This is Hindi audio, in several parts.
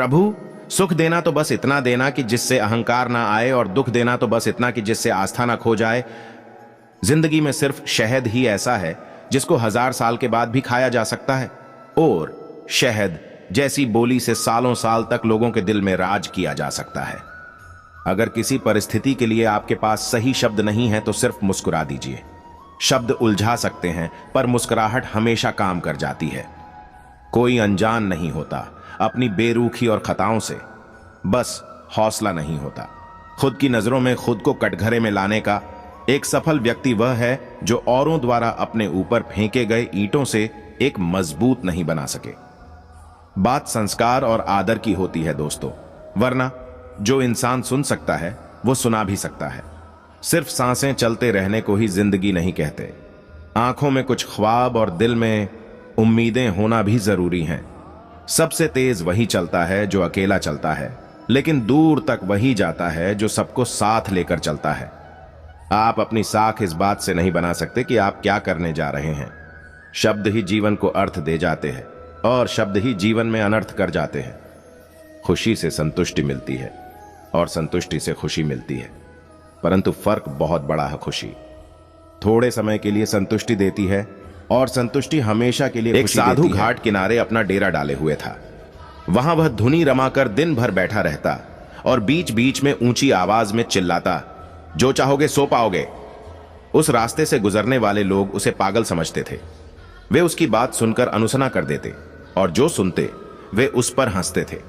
प्रभु, सुख देना तो बस इतना देना कि जिससे अहंकार ना आए, और दुख देना तो बस इतना कि जिससे आस्था ना खो जाए। जिंदगी में सिर्फ शहद ही ऐसा है जिसको 1000 साल के बाद भी खाया जा सकता है, और शहद जैसी बोली से सालों साल तक लोगों के दिल में राज किया जा सकता है। अगर किसी परिस्थिति के लिए आपके पास सही शब्द नहीं है तो सिर्फ मुस्कुरा दीजिए। शब्द उलझा सकते हैं, पर मुस्कुराहट हमेशा काम कर जाती है। कोई अनजान नहीं होता अपनी बेरुखी और खताओं से, बस हौसला नहीं होता। खुद की नजरों में खुद को कटघरे में लाने का एक सफल व्यक्ति वह है जो औरों द्वारा अपने ऊपर फेंके गए ईंटों से एक मजबूत नहीं बना सके। बात संस्कार और आदर की होती है दोस्तों, वरना जो इंसान सुन सकता है वो सुना भी सकता है। सिर्फ सांसें चलते रहने को ही जिंदगी नहीं कहते। आंखों में कुछ ख्वाब और दिल में उम्मीदें होना भी जरूरी हैं। सबसे तेज वही चलता है जो अकेला चलता है, लेकिन दूर तक वही जाता है जो सबको साथ लेकर चलता है। आप अपनी साख इस बात से नहीं बना सकते कि आप क्या करने जा रहे हैं। शब्द ही जीवन को अर्थ दे जाते हैं, और शब्द ही जीवन में अनर्थ कर जाते हैं। खुशी से संतुष्टि मिलती है, और संतुष्टि से खुशी मिलती है, परंतु फर्क बहुत बड़ा है। खुशी थोड़े समय के लिए संतुष्टि देती है, और संतुष्टि हमेशा के लिए। एक साधु घाट किनारे अपना डेरा डाले हुए था। वहां वह धुनी रमाकर दिन भर बैठा रहता और बीच बीच में ऊंची आवाज में चिल्लाता, जो चाहोगे सो पाओगे। उस रास्ते से गुजरने वाले लोग उसे पागल समझते थे। वे उसकी बात सुनकर अनुसरणा कर देते, और जो सुनते वे उस पर हंसते थे।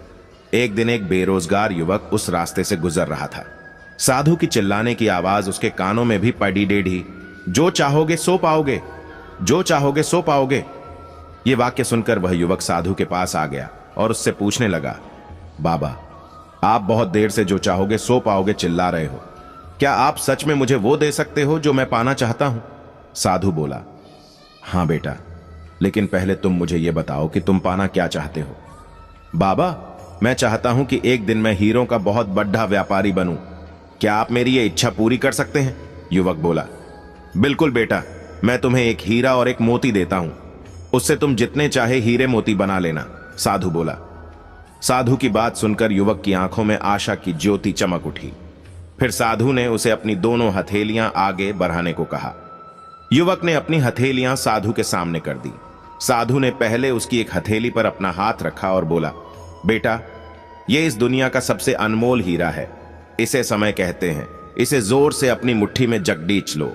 एक दिन एक बेरोजगार युवक उस रास्ते से गुजर रहा था। साधु की चिल्लाने की आवाज उसके कानों में भी पड़ी डेढ़ी, जो चाहोगे सो पाओगे, जो चाहोगे सो पाओगे। ये वाक्य सुनकर वह युवक साधु के पास आ गया और उससे पूछने लगा, बाबा, आप बहुत देर से जो चाहोगे सो पाओगे चिल्ला रहे हो। क्या आप सच में मुझे वो दे सकते हो जो मैं पाना चाहता हूं? साधु बोला, हां बेटा, लेकिन पहले तुम मुझे यह बताओ कि तुम पाना क्या चाहते हो। बाबा, मैं चाहता हूं कि एक दिन मैं हीरों का बहुत बड़ा व्यापारी बनूं। क्या आप मेरी ये इच्छा पूरी कर सकते हैं? युवक बोला, बिल्कुल बेटा, मैं तुम्हें एक हीरा और एक मोती देता हूं। उससे तुम जितने चाहे हीरे मोती बना लेना। साधु बोला। साधु की बात सुनकर युवक की आंखों में आशा की ज्योति चमक उठी। फिर साधु ने उसे अपनी दोनों हथेलियां आगे बढ़ाने को कहा। युवक ने अपनी हथेलियां साधु के सामने कर दी। साधु ने पहले उसकी एक हथेली पर अपना हाथ रखा और बोला, बेटा, यह इस दुनिया का सबसे अनमोल हीरा है। इसे समय कहते हैं। इसे जोर से अपनी मुट्ठी में जगडीच लो।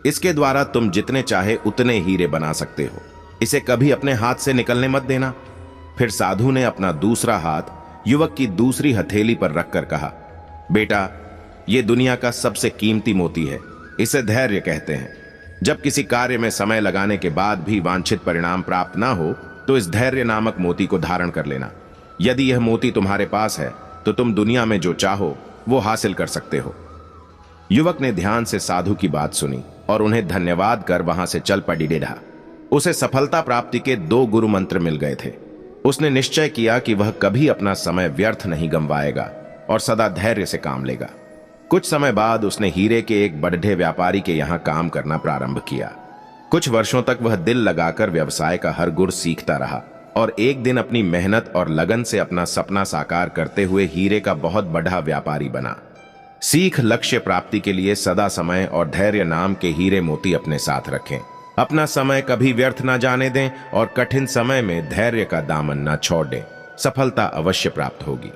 इसके द्वारा तुम जितने चाहे उतने हीरे बना सकते हो। इसे कभी अपने हाथ से निकलने मत देना। फिर साधु ने अपना दूसरा हाथ युवक की दूसरी हथेली पर रखकर कहा, बेटा, यह दुनिया का सबसे कीमती मोती है। इसे धैर्य कहते हैं। जब किसी कार्य में समय लगाने के बाद भी वांछित परिणाम प्राप्त ना हो तो इस धैर्य नामक मोती को धारण कर लेना। यदि यह मोती तुम्हारे पास है तो तुम दुनिया में जो चाहो वो हासिल कर सकते हो। युवक ने ध्यान से साधु की बात सुनी और उन्हें धन्यवाद कर वहां से चल पड़ी डेढ़ा। उसे सफलता प्राप्ति के 2 गुरु मंत्र मिल गए थे। उसने निश्चय किया कि वह कभी अपना समय व्यर्थ नहीं गंवाएगा और सदा धैर्य से काम लेगा। कुछ समय बाद उसने हीरे के एक बड़े व्यापारी के यहां काम करना प्रारंभ किया। कुछ वर्षों तक वह दिल लगाकर व्यवसाय का हर गुर सीखता रहा और एक दिन अपनी मेहनत और लगन से अपना सपना साकार करते हुए हीरे का बहुत बड़ा व्यापारी बना। सीख लक्ष्य प्राप्ति के लिए सदा समय और धैर्य नाम के हीरे मोती अपने साथ रखें। अपना समय कभी व्यर्थ ना जाने दें और कठिन समय में धैर्य का दामन ना छोड़ दें। सफलता अवश्य प्राप्त होगी।